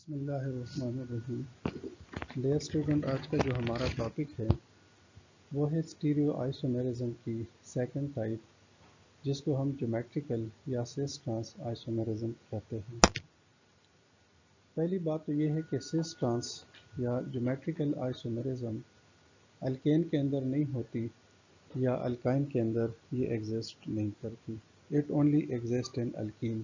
بسم اللہ الرحمن الرحیم۔ ڈیئر اسٹوڈنٹ، آج کا جو ہمارا ٹاپک ہے وہ ہے اسٹیریو آئسومیرزم کی سیکنڈ ٹائپ، جس کو ہم جیومیٹریکل یا سیس ٹرانس آئسومیرزم کہتے ہیں۔ پہلی بات تو یہ ہے کہ سیس ٹرانس یا جیومیٹریکل آئسومیرزم الکین کے اندر نہیں ہوتی یا الکائن کے اندر یہ ایگزسٹ نہیں کرتی۔ It only exist in alkene.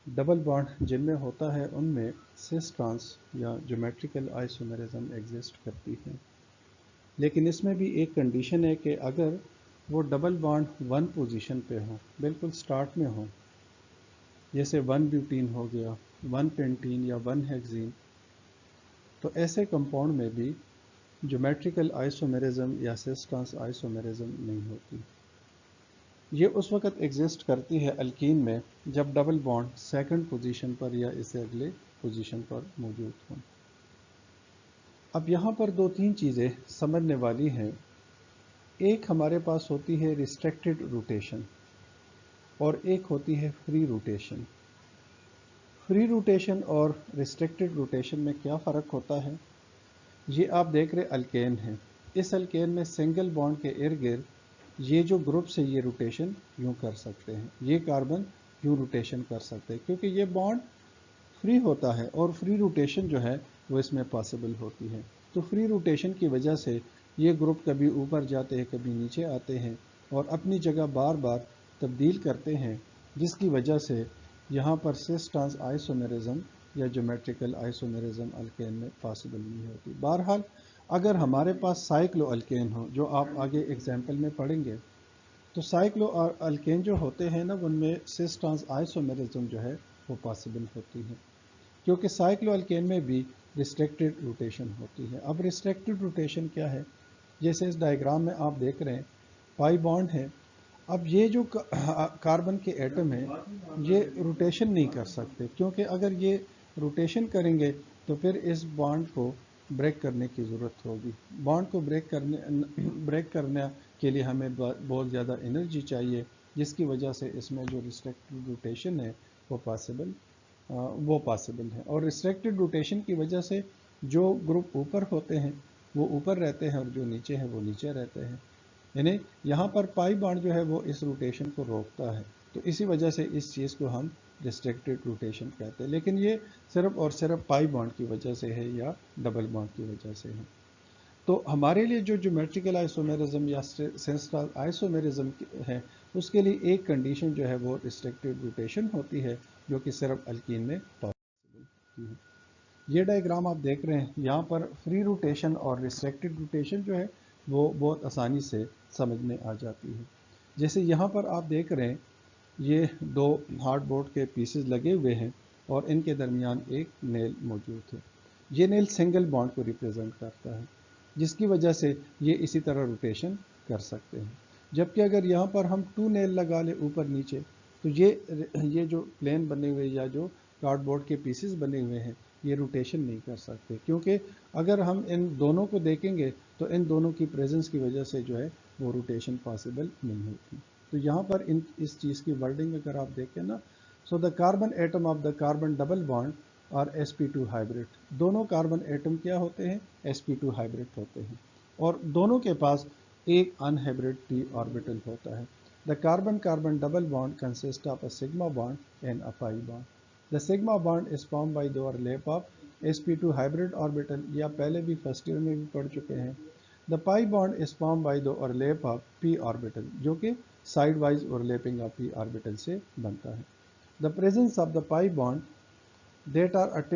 Double bond جن میں ہوتا ہے ان میں سیس ٹرانس یا جیومیٹریکل آئسومیرزم ایگزسٹ کرتی ہے، لیکن اس میں بھی ایک کنڈیشن ہے کہ اگر وہ ڈبل بانڈ ون پوزیشن پہ ہو، بالکل سٹارٹ میں ہو، جیسے ون بیوٹین ہو گیا، ون پینٹین یا ون ہیکزین، تو ایسے کمپاؤنڈ میں بھی جیومیٹریکل آئسومیرزم یا سیس ٹرانس آئسومیرزم نہیں ہوتی۔ یہ اس وقت ایگزسٹ کرتی ہے الکین میں جب ڈبل بانڈ سیکنڈ پوزیشن پر یا اس سے اگلے پوزیشن پر موجود ہوں۔ اب یہاں پر دو تین چیزیں سمجھنے والی ہیں۔ ایک ہمارے پاس ہوتی ہے ریسٹرکٹڈ روٹیشن اور ایک ہوتی ہے فری روٹیشن۔ فری روٹیشن اور ریسٹرکٹڈ روٹیشن میں کیا فرق ہوتا ہے؟ یہ آپ دیکھ رہے الکین ہیں، اس الکین میں سنگل بانڈ کے ارد گرد یہ جو گروپس ہے یہ روٹیشن یوں کر سکتے ہیں، یہ کاربن یوں روٹیشن کر سکتے ہیں کیونکہ یہ بانڈ فری ہوتا ہے اور فری روٹیشن جو ہے وہ اس میں پاسبل ہوتی ہے۔ تو فری روٹیشن کی وجہ سے یہ گروپ کبھی اوپر جاتے ہیں، کبھی نیچے آتے ہیں اور اپنی جگہ بار بار تبدیل کرتے ہیں، جس کی وجہ سے یہاں پر سیس ٹرانس آئسومیرزم یا جیومیٹریکل آئسومیرزم الکین میں پاسبل نہیں ہوتی۔ بہرحال اگر ہمارے پاس سائیکلو الکین ہو، جو آپ آگے ایگزامپل میں پڑھیں گے، تو سائیکلو الکین جو ہوتے ہیں نا، ان میں سیس ٹرانس آئسومیرزم جو ہے وہ پاسبل ہوتی ہے، کیونکہ سائیکلو الکین میں بھی ریسٹرکٹڈ روٹیشن ہوتی ہے۔ اب ریسٹرکٹڈ روٹیشن کیا ہے؟ جیسے اس ڈائیگرام میں آپ دیکھ رہے ہیں پائی بانڈ ہے۔ اب یہ جو کاربن کے ایٹم ہیں یہ روٹیشن نہیں کر سکتے، کیونکہ اگر یہ روٹیشن کریں گے تو پھر اس بانڈ کو بریک کرنے کی ضرورت ہوگی۔ بانڈ کو بریک کرنے کے لیے ہمیں بہت زیادہ انرجی چاہیے، جس کی وجہ سے اس میں جو ریسٹرکٹڈ روٹیشن ہے وہ پاسبل ہے۔ اور ریسٹرکٹڈ روٹیشن کی وجہ سے جو گروپ اوپر ہوتے ہیں وہ اوپر رہتے ہیں اور جو نیچے ہیں وہ نیچے رہتے ہیں، یعنی یہاں پر پائی بانڈ جو ہے وہ اس روٹیشن کو روکتا ہے، تو اسی وجہ سے اس چیز کو ہم ریسٹرکٹڈ روٹیشن کہتے ہیں، لیکن یہ صرف اور صرف پائی بانڈ کی وجہ سے ہے یا ڈبل بانڈ کی وجہ سے ہے۔ تو ہمارے لیے جو جیومیٹریکل آئسومیرزم یا سیس ٹرانس آئسومیرزم ہے، اس کے لیے ایک کنڈیشن جو ہے وہ ریسٹرکٹڈ روٹیشن ہوتی ہے، جو کہ صرف الکین میں پاسبل ہوتی ہے۔ یہ ڈائیگرام آپ دیکھ رہے ہیں، یہاں پر فری روٹیشن اور ریسٹرکٹڈ روٹیشن جو ہے وہ بہت آسانی سے سمجھ میں آ جاتی ہے۔ جیسے یہاں پر آپ دیکھ رہے ہیں یہ دو ہارڈ بورڈ کے پیسز لگے ہوئے ہیں اور ان کے درمیان ایک نیل موجود ہے۔ یہ نیل سنگل بانڈ کو ریپریزنٹ کرتا ہے، جس کی وجہ سے یہ اسی طرح روٹیشن کر سکتے ہیں۔ جبکہ اگر یہاں پر ہم ٹو نیل لگا لیں اوپر نیچے، تو یہ جو پلین بنے ہوئے یا جو کارڈ بورڈ کے پیسز بنے ہوئے ہیں یہ روٹیشن نہیں کر سکتے، کیونکہ اگر ہم ان دونوں کو دیکھیں گے تو ان دونوں کی پریزنس کی وجہ سے جو ہے وہ روٹیشن پاسبل نہیں ہوتی۔ تو یہاں پر اس چیز کی ورڈنگ اگر آپ دیکھیں نا، so the carbon atom of the carbon double bond اور sp2 ہائبرڈ، دونوں کاربن ایٹم کیا ہوتے ہیں؟ sp2 ہائبرڈ ہوتے ہیں، اور دونوں کے پاس ایک ان ہائبرڈ p آربیٹل ہوتا ہے۔ The carbon carbon double bond consist of a sigma bond and a pi bond. The sigma bond is formed by the overlap of sp2 hybrid orbital، یہ آپ پہلے بھی فرسٹ ایئر میں بھی پڑھ چکے ہیں۔ The pi bond is formed by the overlap of p orbital، جو کہ side wise overlapping of p orbital سے بنتا ہے۔ The presence of the pi bond that are at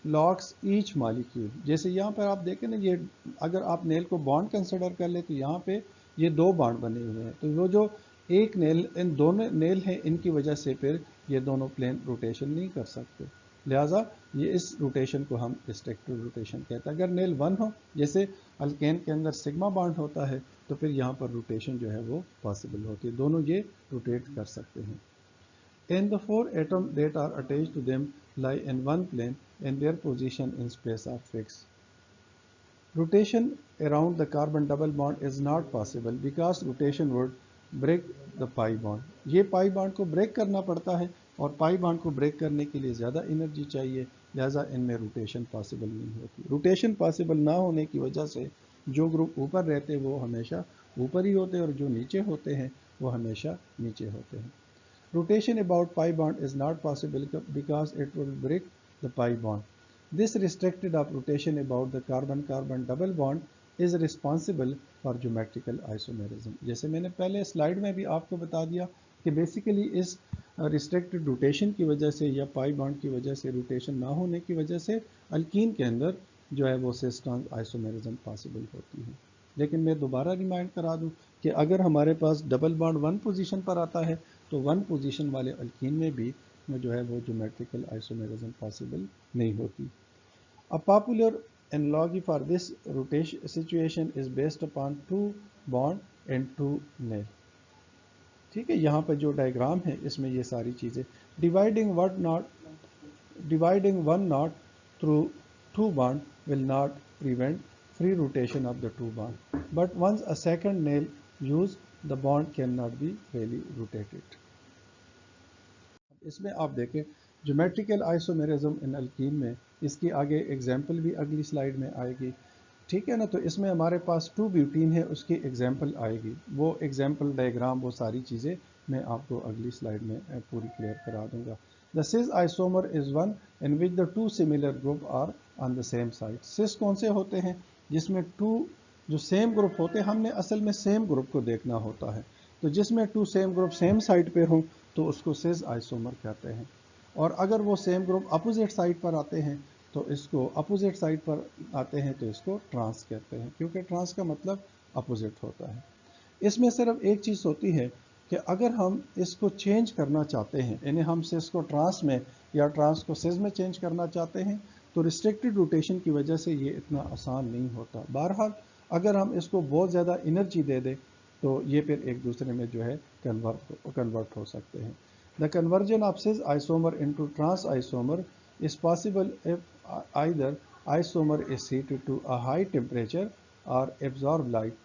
locks each molecule، جیسے یہاں پر آپ دیکھیں نا، یہ اگر آپ نیل کو بانڈ کنسیڈر کر لیں تو یہاں پہ یہ دو بانڈ بنے ہوئے ہیں، تو وہ جو ایک نیل، ان دونوں نیل ہیں، ان کی وجہ سے پھر یہ دونوں پلین روٹیشن نہیں کر سکتے، لہٰذا یہ اس روٹیشن کو ہم ریسٹرکٹڈ روٹیشن کہتے ہیں۔ اگر نیل 1 ہو، جیسے الکین کے اندر سگما بانڈ ہوتا ہے، تو پھر یہاں پر روٹیشن جو ہے وہ پاسبل ہوتی ہے، دونوں یہ روٹیٹ کر سکتے ہیں۔ And the four atoms that are attached to them lie in one plane and their position in space are fixed. Rotation around the carbon double bond is not possible because rotation would break the pi bond۔ یہ pi bond کو break کرنا پڑتا ہے और pi bond को break करने के लिए ज़्यादा एनर्जी चाहिए, लिहाजा इनमें रोटेशन पॉसिबल नहीं होती। रोटेशन पॉसिबल ना होने की वजह से जो ग्रुप ऊपर रहते वो हमेशा ऊपर ही होते हैं और जो नीचे होते हैं वो हमेशा नीचे होते हैं। Rotation about pi bond is not possible because it will break the pi bond. This restricted of rotation about the carbon-carbon double bond is responsible for geometrical isomerism. जैसे मैंने पहले स्लाइड में भी आपको बता दिया कि बेसिकली इस रिस्ट्रिक्टेड रोटेशन की वजह से या पाई बॉन्ड की वजह से, रोटेशन ना होने की वजह से अल्कीन के अंदर जो है वो सिस ट्रांस आइसोमेरिज्म पॉसिबल होती है। लेकिन मैं दोबारा रिमाइंड करा दूं कि अगर हमारे पास डबल बॉन्ड वन पोजीशन पर आता है तो वन पोजीशन वाले अल्कीन में भी जो है वो ज्योमेट्रिकल आइसोमेरिज्म पॉसिबल नहीं होती। A popular analogy for this rotation situation is based upon two bond and two nail. ठीक है, यहाँ पर जो डायग्राम है इसमें ये सारी चीज़ें dividing one knot through two bond will not prevent free rotation of the two bond, but once a second nail used, the bond cannot be freely rotated. इसमें आप देखें ज्योमेट्रिकल आइसोमेरिज्म इन अल्कीन में, इसकी आगे example भी अगली slide में आएगी। ठीक है ना, तो इसमें हमारे पास 2 ब्यूटीन है, उसकी एग्जाम्पल आएगी, वो एग्जाम्पल डायग्राम वो सारी चीज़ें मैं आपको अगली स्लाइड में पूरी क्लियर करा दूंगा। The cis isomer is one in which the two similar group are on the same side. Cis कौन से होते हैं? जिसमें टू जो सेम ग्रुप होते हैं, हमने असल में सेम ग्रुप को देखना होता है, तो जिसमें two same group same side पे हों तो उसको सिस आइसोमर कहते हैं। और अगर वो सेम ग्रुप अपोजिट साइड पर आते हैं तो इसको अपोजिट साइड पर आते हैं तो इसको ट्रांस कहते हैं, क्योंकि ट्रांस का मतलब अपोजिट होता है। इसमें सिर्फ एक चीज़ होती है कि अगर हम इसको चेंज करना चाहते हैं, यानी हम सिस को ट्रांस में या ट्रांस को सिस में चेंज करना चाहते हैं, तो रिस्ट्रिक्टेड रोटेशन की वजह से ये इतना आसान नहीं होता। बहरहाल अगर हम इसको बहुत ज़्यादा एनर्जी दे दें तो ये फिर एक दूसरे में जो है कन्वर्ट हो सकते हैं। The conversion of cis isomer into trans isomer is possible if either isomer is heated to a high temperature or absorb light.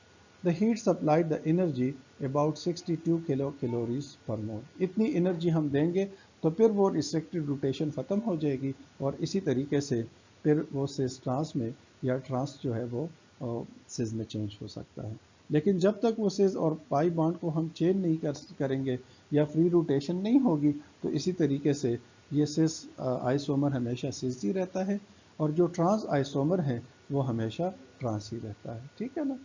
The heat supplied the energy about 62 kilocalories per mole. इतनी energy हम देंगे तो फिर वो restricted rotation ख़त्म हो जाएगी और इसी तरीके से फिर वो सिस ट्रांस में या ट्रांस जो है वो सिस में चेंज हो सकता है। लेकिन जब तक वो सिस और पाई बॉन्ड को हम चेंज नहीं करेंगे या फ्री रोटेशन नहीं होगी तो इसी तरीके से ये सिस आइसोमर हमेशा सिस ही रहता है और जो ट्रांस आइसोमर है वो हमेशा ट्रांस ही रहता है। ठीक है ना।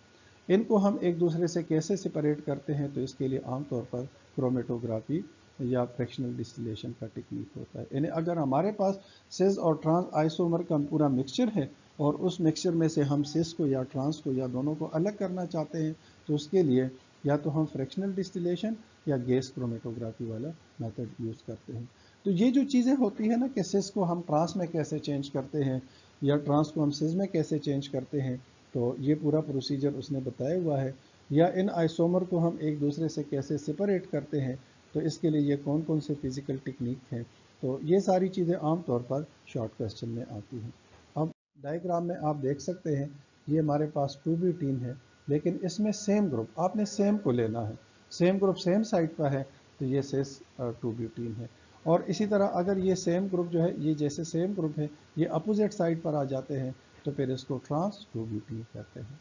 इनको हम एक दूसरे से कैसे सेपरेट करते हैं, तो इसके लिए आमतौर पर क्रोमेटोग्राफी या फ्रैक्शनल डिस्टिलेशन का टेक्निक होता है। यानी अगर हमारे पास सिस और ट्रांस आइसोमर का पूरा मिक्सचर है और उस मिक्सचर में से हम सिस को या ट्रांस को या दोनों को अलग करना चाहते हैं तो उसके लिए या तो हम फ्रैक्शनल डिस्टिलेशन या गैस क्रोमेटोग्राफी वाला मेथड यूज़ करते हैं। तो ये जो चीज़ें होती है ना कि सिस को हम ट्रांस में कैसे चेंज करते हैं या ट्रांस को हम सिस में कैसे चेंज करते हैं, तो ये पूरा प्रोसीजर उसने बताया हुआ है। या इन आइसोमर को हम एक दूसरे से कैसे सेपरेट करते हैं, तो इसके लिए ये कौन कौन से फिज़िकल टेक्निक हैं, तो ये सारी चीज़ें आम तौर पर शॉर्ट क्वेश्चन में आती हैं। अब डायग्राम में आप देख सकते हैं ये हमारे पास 2 ब्यूटीन है, लेकिन इसमें सेम ग्रुप आपने सेम को लेना है, सेम ग्रुप सेम साइड पर है तो ये सिस 2 ब्यूटीन है। और इसी तरह अगर ये सेम ग्रुप जो है ये जैसे सेम ग्रुप है ये अपोजिट साइड पर आ जाते हैं तो फिर इसको ट्रांस 2 ब्यूटीन कहते हैं।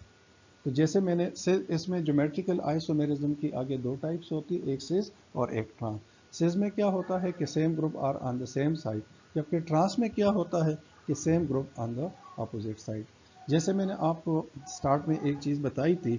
तो जैसे मैंने इसमें ज्योमेट्रिकल आइसोमेरिज्म की आगे 2 टाइप्स होती है, एक सिस और एक ट्रांस। सिस में क्या होता है कि same group are on the same side, जबकि ट्रांस में क्या होता है कि same group on the opposite side. जैसे मैंने आपको स्टार्ट में एक चीज़ बताई थी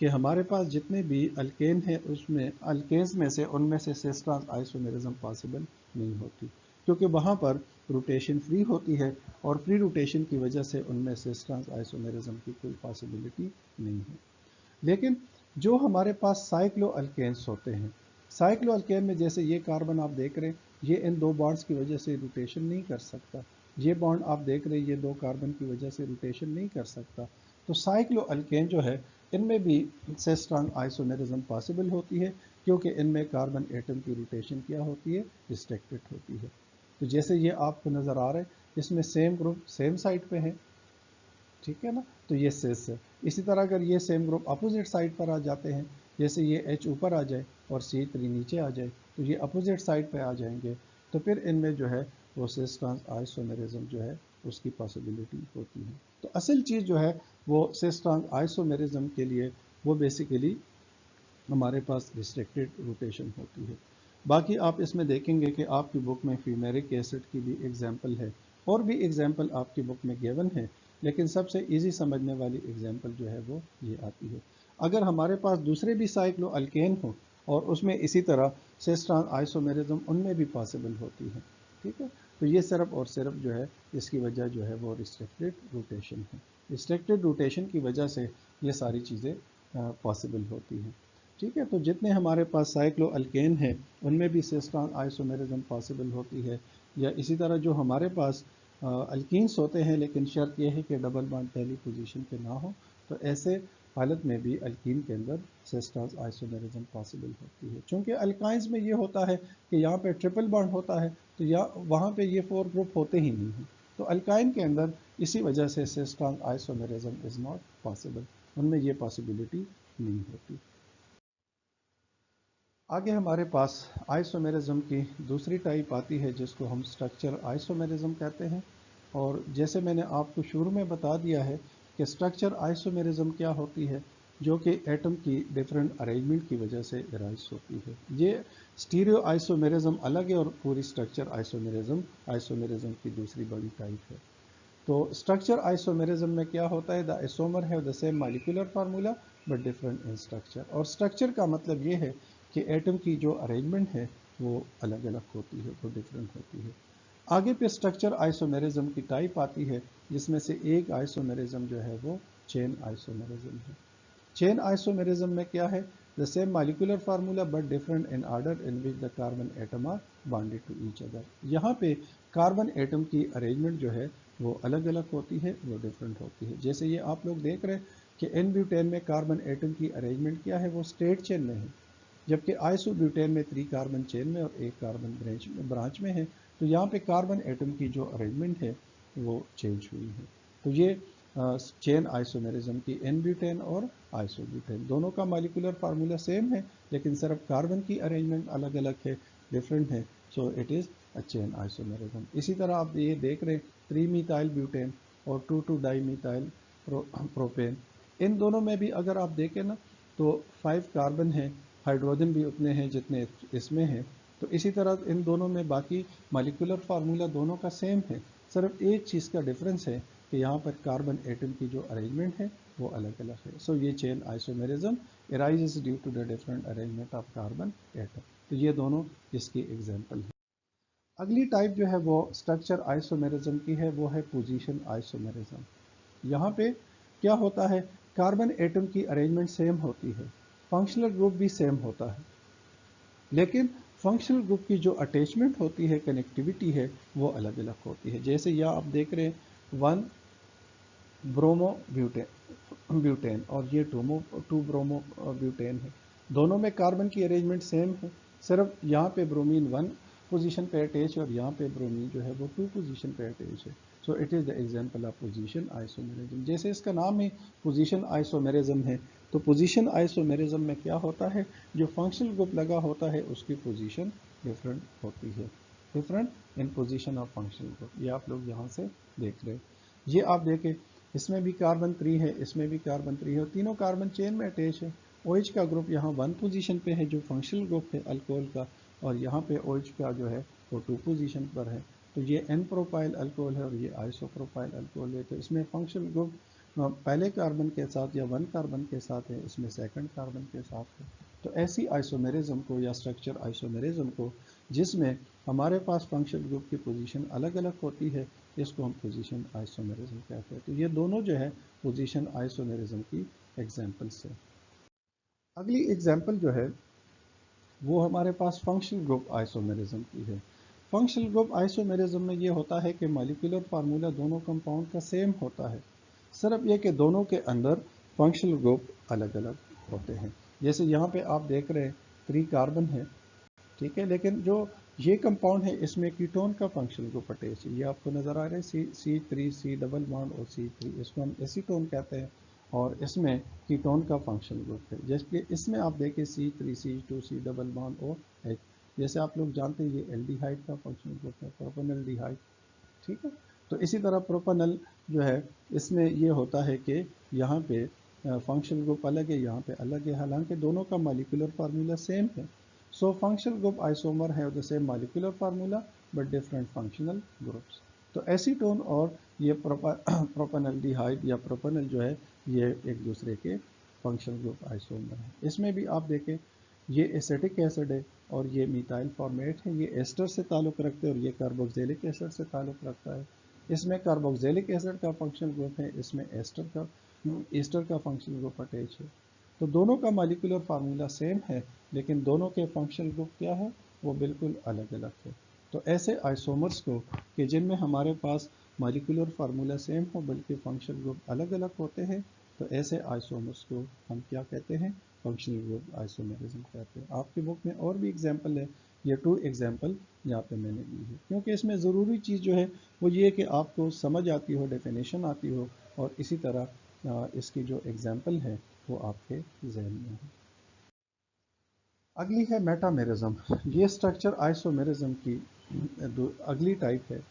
कि हमारे पास जितने भी अल्केन हैं उसमें अल्केन्स में से उनमें से सिस ट्रांस आइसोमेरिज्म पॉसिबल नहीं होती, क्योंकि वहाँ पर रोटेशन फ्री होती है और फ्री रोटेशन की वजह से उनमें सिस ट्रांस आइसोमेरिज्म की कोई पॉसिबिलिटी नहीं है। लेकिन जो हमारे पास साइक्लो अल्केन्स होते हैं, साइक्लो अल्केन में जैसे ये कार्बन आप देख रहे हैं ये इन 2 बॉन्ड्स की वजह से रोटेशन नहीं कर सकता, ये बॉन्ड आप देख रहे हैं ये 2 कार्बन की वजह से रोटेशन नहीं कर सकता। तो साइक्लो अल्केन जो है इनमें भी सिस ट्रांस आइसोमेरिज्म पॉसिबल होती है, क्योंकि इनमें कार्बन एटम की रोटेशन क्या होती है, रिस्ट्रिक्टेड होती है। तो जैसे ये आपको नज़र आ रहा है इसमें सेम ग्रुप सेम साइड पे है, ठीक है ना, तो ये सिस है। इसी तरह अगर ये सेम ग्रुप अपोजिट साइड पर आ जाते हैं, जैसे ये H ऊपर आ जाए और C3 नीचे आ जाए तो ये अपोजिट साइड पे आ जाएंगे, تو پھر ان میں جو ہے وہ سس ٹرانس آئسومیرزم جو ہے اس کی پاسبلٹی ہوتی ہے. تو اصل چیز جو ہے وہ سس ٹرانس آئسومیرزم کے لیے وہ بیسیکلی ہمارے پاس ریسٹرکٹیڈ روٹیشن ہوتی ہے. باقی آپ اس میں دیکھیں گے کہ آپ کی بک میں فیومیرک ایسڈ کی بھی ایگزامپل ہے اور بھی ایگزامپل آپ کی بک میں گیون ہے، لیکن سب سے ایزی سمجھنے والی ایگزامپل جو ہے وہ یہ آتی ہے. اگر ہمارے پاس دوسرے بھی سائکلو الکین ہوں اور اس میں اسی طرح سس ٹرانس آئسومیرزم ان میں بھی پاسبل ہوتی ہے. ٹھیک ہے، تو یہ صرف اور صرف جو ہے اس کی وجہ جو ہے وہ ریسٹرکٹیڈ روٹیشن ہے. ریسٹرکٹیڈ روٹیشن کی وجہ سے یہ ساری چیزیں پاسبل ہوتی ہیں. ٹھیک ہے، تو جتنے ہمارے پاس سائکلو الکین ہیں ان میں بھی سس ٹرانس آئسومیرزم پاسبل ہوتی ہے. یا اسی طرح جو ہمارے پاس الکینس ہوتے ہیں لیکن شرط یہ ہے کہ ڈبل بانڈ پہلی پوزیشن پہ نہ ہو، تو ایسے حالت میں بھی الکین کے اندر سس ٹرانس آئسومیرزم پاسبل ہوتی ہے. چونکہ الکائنز میں یہ ہوتا ہے کہ یہاں پہ ٹرپل بانڈ ہوتا ہے تو وہاں پہ یہ 4 گروپ ہوتے ہی نہیں ہیں. تو الکائن کے اندر اسی وجہ سے سس trans isomerism is not possible, ان میں یہ پاسبلٹی نہیں ہوتی. آگے ہمارے پاس آئسومیرزم کی دوسری ٹائپ آتی ہے جس کو ہم اسٹرکچر آئسومیرزم کہتے ہیں. اور جیسے میں نے آپ کو شروع میں بتا دیا ہے کہ اسٹرکچر آئسومیرزم کیا ہوتی ہے، جو کہ ایٹم کی ڈفرینٹ ارینجمنٹ کی وجہ سے ارائز ہوتی ہے. یہ اسٹیریو آئسومیرزم الگ ہے اور پوری اسٹرکچر آئسومیرزم کی دوسری بڑی ٹائپ ہے. تو اسٹرکچر آئسومیرزم میں کیا ہوتا ہے، the isomer have the same molecular formula but different in structure. اور اسٹرکچر کا مطلب یہ ہے کہ ایٹم کی جو ارینجمنٹ ہے وہ الگ الگ ہوتی ہے، وہ ڈفرینٹ ہوتی ہے. آگے پہ اسٹرکچر آئسومیرزم کی ٹائپ آتی ہے جس میں سے ایک آئسومیرزم جو ہے وہ چین آئسومیرزم ہے. چین آئسومیرزم میں کیا ہے، the same molecular formula but different in order in which the carbon atom are bonded to each other. یہاں پہ کاربن ایٹم کی ارینجمنٹ جو ہے وہ الگ الگ ہوتی ہے، وہ ڈفرینٹ ہوتی ہے. جیسے یہ آپ لوگ دیکھ رہے ہیں کہ این بیوٹین میں کاربن ایٹم کی ارینجمنٹ کیا ہے، وہ اسٹریٹ چین میں ہے، جبکہ آئسو بیوٹین میں 3 کاربن چین میں اور 1 کاربن برانچ میں ہے. تو یہاں پہ کاربن ایٹم کی جو ارینجمنٹ ہے وہ چینج ہوئی ہے. تو یہ چین آئسومیرزم کی این بیوٹین اور آئسو بیوٹین دونوں کا مالیکولر فارمولا سیم ہے لیکن صرف کاربن کی ارینجمنٹ الگ الگ ہے، ڈفرینٹ ہے. So it is a chain isomerism. اسی طرح آپ یہ دیکھ رہے ہیں 3 میتائل بیوٹین اور 2 ڈائی میتائل پروپین، ان دونوں میں بھی اگر آپ دیکھیں نا تو 5 کاربن ہیں، ہائیڈروجن بھی اتنے ہیں جتنے اس میں ہیں. تو اسی طرح ان دونوں میں باقی مالیکولر فارمولا دونوں کا سیم ہے، صرف ایک چیز کا ڈفرینس ہے کہ یہاں پر کاربن ایٹم کی جو ارینجمنٹ ہے وہ الگ الگ ہے. سو یہ chain isomerism arises due to the different arrangement of carbon atom. تو یہ دونوں اس کی ایگزامپل ہیں. اگلی ٹائپ جو ہے وہ اسٹرکچر آئسومیرزم کی ہے، وہ ہے پوزیشن آئسومیرزم. یہاں پہ کیا ہوتا ہے، کاربن ایٹم کی ارینجمنٹ سیم ہوتی ہے، فنکشنل گروپ بھی سیم ہوتا ہے، لیکن فنکشنل گروپ کی جو اٹیچمنٹ ہوتی ہے، کنیکٹیوٹی ہے، وہ الگ الگ ہوتی ہے. جیسے یہ آپ دیکھ رہے ہیں 1 برومو بیوٹین اور یہ 2 برومو بیوٹین ہے. دونوں میں کاربن کی ارینجمنٹ سیم ہے، صرف یہاں پہ برومین 1 پوزیشن پہ اٹیچ ہے اور یہاں پہ برومین جو ہے وہ 2 پوزیشن پہ اٹیچ ہے. So it is the example of position isomerism. جیسے اس کا نام ہے پوزیشن آئسومیرزم ہے، تو پوزیشن آئسومیرزم میں کیا ہوتا ہے، جو فنکشنل گروپ لگا ہوتا ہے اس کی پوزیشن ڈفرینٹ ہوتی ہے، different in position of functional group. یہ آپ لوگ یہاں سے دیکھ رہے ہیں. یہ آپ دیکھیں اس میں بھی کاربن 3 ہے، اس میں بھی کاربن 3 ہے اور تینوں کاربن چین میں اٹیچ ہے. OH کا گروپ یہاں 1 پوزیشن پہ ہے جو فنکشنل گروپ ہے الکوہول کا، اور یہاں پہ OH کا جو ہے وہ 2 پوزیشن پر ہے. تو یہ N پروپائل الکوہول ہے اور یہ آئسو پروپائل الکوہول ہے. تو اس میں فنکشنل گروپ پہلے کاربن کے ساتھ یا 1 کاربن کے ساتھ ہے، اس میں سیکنڈ کاربن کے ساتھ ہے. تو ایسی آئسومیرزم کو یا اسٹرکچر آئسومیرزم کو جس میں ہمارے پاس فنکشنل گروپ کی پوزیشن الگ الگ ہوتی ہے، اس کو ہم پوزیشن آئسومیرزم کہتے ہیں. تو یہ دونوں جو ہے پوزیشن آئسومیرزم کی ایگزامپلس ہیں. اگلی ایگزامپل جو ہے وہ ہمارے پاس فنکشنل گروپ آئسومیرزم کی ہے. فنکشنل گروپ آئسومیرزم میں یہ ہوتا ہے کہ مالیکولر فارمولا دونوں کمپاؤنڈ کا سیم ہوتا ہے، صرف یہ کہ دونوں کے اندر فنکشنل گروپ الگ الگ ہوتے ہیں. جیسے یہاں پہ آپ دیکھ رہے ہیں 3 کاربن ہے، ٹھیک ہے، لیکن جو یہ کمپاؤنڈ ہے اس میں کیٹون کا فنکشنل گروپ اٹیچ ہے. یہ آپ کو نظر آ رہا ہے C3 ڈبل بانڈ اور C3، اس کو ہم ایسیٹون کہتے ہیں اور اس میں کیٹون کا فنکشنل گروپ ہے. جیسے کہ اس میں آپ دیکھیں C3 C2 C double bond اور H. जैसे आप लोग जानते हैं ये एल्डिहाइड का फंक्शनल ग्रुप है, प्रोपेनल्डिहाइड, ठीक है। तो इसी तरह प्रोपेनल जो है इसमें ये होता है कि यहाँ पे फंक्शनल ग्रुप अलग है, यहाँ पे अलग है, हालांकि दोनों का मॉलिक्यूलर फार्मूला सेम है। सो फंक्शनल ग्रुप आइसोमर है the same molecular formula but different functional groups. तो एसीटोन और ये प्रोपेनल्डिहाइड या प्रोपेनल जो है ये एक दूसरे के फंक्शनल ग्रुप आइसोमर है। इसमें भी आप देखें ये एसिटिक एसिड है और ये मिथाइल फॉर्मेट है, ये एस्टर से ताल्लुक़ रखते हैं और ये कार्बोक्सिलिक एसिड से ताल्लुक़ रखता है। इसमें कार्बोक्सिलिक एसिड का फंक्शनल ग्रुप है, इसमें एस्टर का फंक्शनल ग्रुप अटैच है। तो दोनों का मॉलिक्यूलर फार्मूला सेम है लेकिन दोनों के फंक्शनल ग्रुप क्या है वो बिल्कुल अलग अलग है। तो ऐसे आइसोमर्स को कि जिनमें हमारे पास मॉलिक्यूलर फार्मूला सेम हो बल्कि फंक्शनल ग्रुप अलग अलग होते हैं, तो ऐसे आइसोमर्स को हम क्या कहते हैं, फंक्शनल ग्रुप आइसोमेरिज्म कहते हैं। आपकी बुक में और भी एग्जांपल है, ये 2 एग्जांपल यहाँ पे मैंने दी है, क्योंकि इसमें ज़रूरी चीज़ जो है वो ये कि आपको समझ आती हो, डेफिनेशन आती हो और इसी तरह इसकी जो एग्जांपल है वो आपके जहन में है। अगली है मेटामेरिज्म। ये स्ट्रक्चर आइसोमेरिज्म की अगली टाइप है।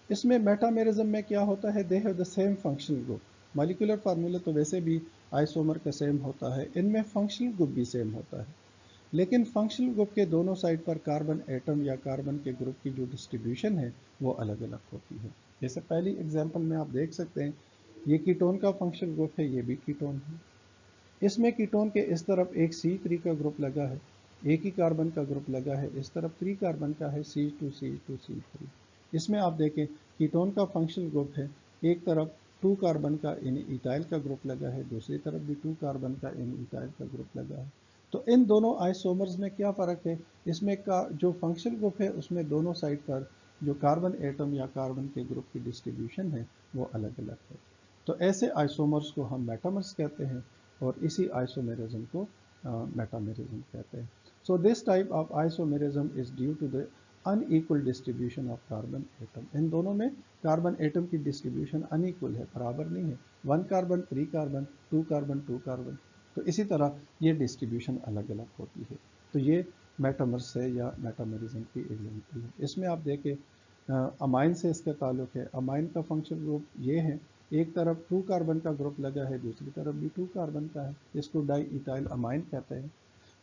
इसमें मेटामेरिज्म में क्या होता है, they have the same functional group. Molecular formula तो वैसे भी आइसोमर का सेम होता है, इनमें फंक्शनल ग्रुप भी सेम होता है, लेकिन फंक्शनल ग्रुप के दोनों साइड पर कार्बन एटम या कार्बन के ग्रुप की जो डिस्ट्रीब्यूशन है वो अलग अलग होती है। जैसे पहली एग्जांपल में आप देख सकते हैं ये कीटोन का फंक्शनल ग्रुप है, ये भी कीटोन है। इसमें कीटोन के इस तरफ एक C3 का ग्रुप लगा है, एक ही कार्बन का ग्रुप लगा है, इस तरफ 3 कार्बन का है C2C2C3। इसमें आप देखें कीटोन का फंक्शनल ग्रुप है, एक तरफ 2 कार्बन का इथाइल का ग्रुप लगा है, दूसरी तरफ भी 2 कार्बन का इथाइल का ग्रुप लगा है। तो इन दोनों आइसोमर्स में क्या फ़र्क है, इसमें का जो फंक्शनल ग्रुप है उसमें दोनों साइड पर जो कार्बन एटम या कार्बन के ग्रुप की डिस्ट्रीब्यूशन है वो अलग अलग है। तो ऐसे आइसोमर्स को हम मेटामर्स कहते हैं और इसी आइसोमेरिज्म को मेटामेरिज्म कहते हैं। So this type of isomerism is due to the unequal distribution of carbon atom. इन दोनों में कार्बन एटम की डिस्ट्रीब्यूशन अनइक्वल है, बराबर नहीं है, 1 कार्बन 3 कार्बन 2 कार्बन 2 कार्बन, तो इसी तरह ये डिस्ट्रीब्यूशन अलग अलग होती है। तो ये मेटामर्स है या मेटामेरिज्म की एग्जाम्पल है। इसमें आप देखें अमाइन से इसका ताल्लुक है, अमाइन का फंक्शनल ग्रुप ये है, एक तरफ 2 कार्बन का ग्रुप लगा है, दूसरी तरफ भी 2 कार्बन का है, इसको डाई इथाइल अमाइन कहते हैं।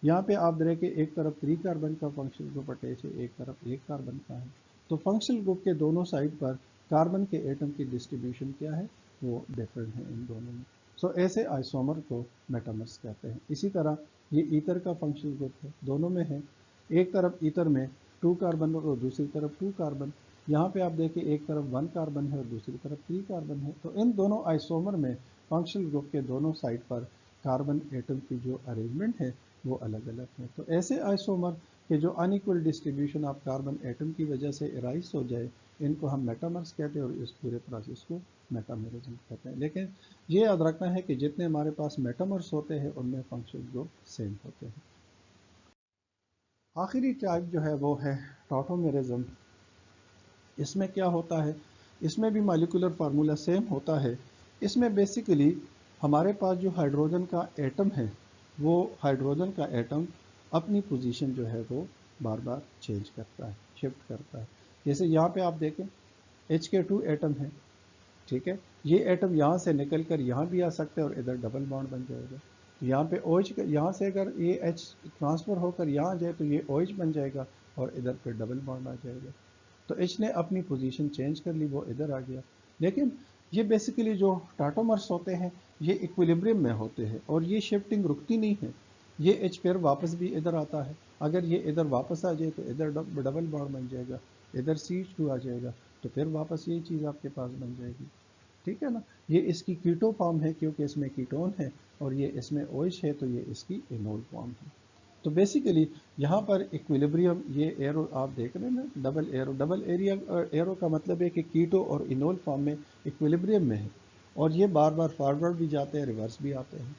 यहाँ पे आप देखें एक तरफ 3 कार्बन का फंक्शनल ग्रुप अटैच है, एक तरफ 1 कार्बन का है। तो फंक्शनल ग्रुप के दोनों साइड पर कार्बन के एटम की डिस्ट्रीब्यूशन क्या है वो डिफरेंट है इन दोनों में। सो ऐसे आइसोमर को मेटामर्स कहते हैं। इसी तरह ये ईथर का फंक्शनल ग्रुप है, दोनों में है, एक तरफ ईथर में 2 कार्बन और दूसरी तरफ 2 कार्बन। यहाँ पे आप देखें एक तरफ 1 कार्बन है और दूसरी तरफ 3 कार्बन है। तो इन दोनों आइसोमर में फंक्शनल ग्रुप के दोनों साइड पर कार्बन एटम की जो अरेंजमेंट है वो अलग अलग है। तो ऐसे आइसोमर के जो unequal distribution of carbon atom की वजह से एराइज हो जाए, इनको हम मेटामर्स कहते हैं और इस पूरे प्रोसेस को मेटामेरिज्म कहते हैं। लेकिन ये याद रखना है कि जितने हमारे पास मेटामर्स होते हैं उनमें फंक्शनल ग्रुप सेम होते हैं। आखिरी टाइप जो है वो है टॉटोमेरिज्म। इसमें क्या होता है, इसमें भी मॉलिक्यूलर फार्मूला सेम होता है। इसमें बेसिकली हमारे पास जो हाइड्रोजन का एटम है वो हाइड्रोजन का एटम अपनी पोजीशन जो है वो बार बार चेंज करता है, शिफ्ट करता है। जैसे यहाँ पे आप देखें H2 एटम है, ठीक है, ये एटम यहाँ से निकल कर यहाँ भी आ सकते हैं और इधर डबल बॉन्ड बन जाएगा। तो यहाँ पे OH यहाँ से अगर ये H ट्रांसफ़र होकर यहाँ जाए तो ये OH बन जाएगा और इधर फिर डबल बॉन्ड आ जाएगा। तो H ने अपनी पोजीशन चेंज कर ली, वो इधर आ गया। लेकिन ये बेसिकली जो टाटोमर्स होते हैं ये इक्विलिब्रियम में होते हैं और ये शिफ्टिंग रुकती नहीं है। ये H फिर वापस भी इधर आता है, अगर ये इधर वापस आ जाए तो इधर डबल बॉन्ड बन जाएगा, इधर CH2 आ जाएगा तो फिर वापस यही चीज़ आपके पास बन जाएगी, ठीक है ना। ये इसकी कीटो फॉर्म है क्योंकि इसमें कीटोन है और ये इसमें OH है तो ये इसकी इनोल फॉर्म है। तो बेसिकली यहाँ पर इक्विलिब्रियम, ये एरो आप देख रहे हैं ना, डबल एरो का मतलब है कि कीटो और इनोल फॉर्म में इक्विलिब्रियम में है और ये बार बार फॉरवर्ड भी जाते हैं, रिवर्स भी आते हैं।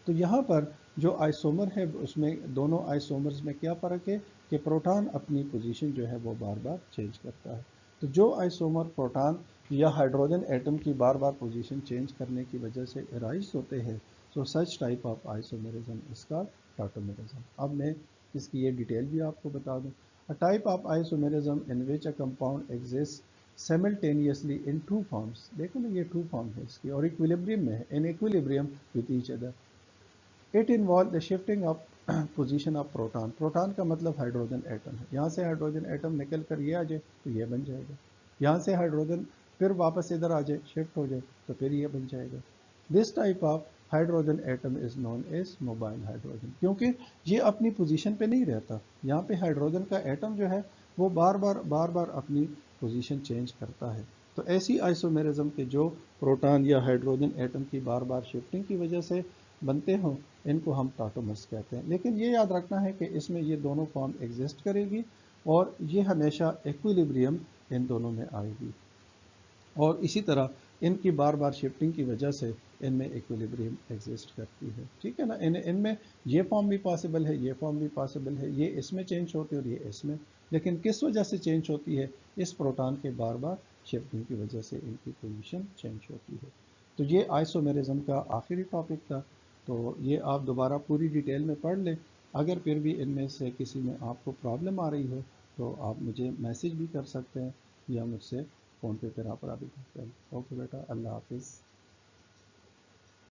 तो यहाँ पर जो आइसोमर है उसमें दोनों आइसोमर्स में क्या फ़र्क है कि प्रोटॉन अपनी पोजीशन जो है वो बार बार चेंज करता है। तो जो आइसोमर प्रोटॉन या हाइड्रोजन एटम की बार बार पोजीशन चेंज करने की वजह से एराइज होते हैं, सो सच टाइप ऑफ आइसोमेरिज्म इसका टॉटोमेरिज्म। अब मैं इसकी ये डिटेल भी आपको बता दूं। A type of isomerism in which a compound exists simultaneously in two forms. देखो ना ये two form है इसकी और equilibrium में है, in equilibrium with each other. It involves the shifting of position of proton. Proton का मतलब हाइड्रोजन एटम है. यहाँ से हाइड्रोजन एटम निकल कर ये आ जाए तो ये बन जाएगा. यहाँ से हाइड्रोजन फिर वापस इधर आ जाए, शिफ्ट हो जाए तो फिर ये बन जाएगा. This type of hydrogen atom is known as mobile hydrogen, क्योंकि ये अपनी पोजीशन पे नहीं रहता. यहाँ पे हाइड्रोजन का एटम जो है वो बार बार अपनी पोजीशन चेंज करता है. तो ऐसी आइसोमेरिज्म के जो प्रोटॉन या हाइड्रोजन एटम की बार बार शिफ्टिंग की वजह से बनते हों, इनको हम टाटोमर्स कहते हैं. लेकिन ये याद रखना है कि इसमें ये दोनों फॉर्म एग्जिस्ट करेगी और ये हमेशा इक्विलिब्रियम इन दोनों में आएगी. और इसी तरह इनकी बार बार शिफ्टिंग की वजह से इनमें इक्विलिब्रियम एग्जिस्ट करती है. ठीक है ना. इनमें ये फॉर्म भी पॉसिबल है, ये फॉर्म भी पॉसिबल है, ये इसमें चेंज होती है और ये इसमें. लेकिन किस वजह से चेंज होती है? इस प्रोटॉन के बार बार शिफ्टिंग की वजह से इनकी पोजीशन चेंज होती है. तो ये आइसोमेरिज्म का आखिरी टॉपिक था. तो ये आप दोबारा पूरी डिटेल में पढ़ लें. अगर फिर भी इनमें से किसी में आपको प्रॉब्लम आ रही हो तो आप मुझे मैसेज भी कर सकते हैं या मुझसे फ़ोन पे फिर आप रابطہ کریں. اوکے بیٹا, اللہ حافظ.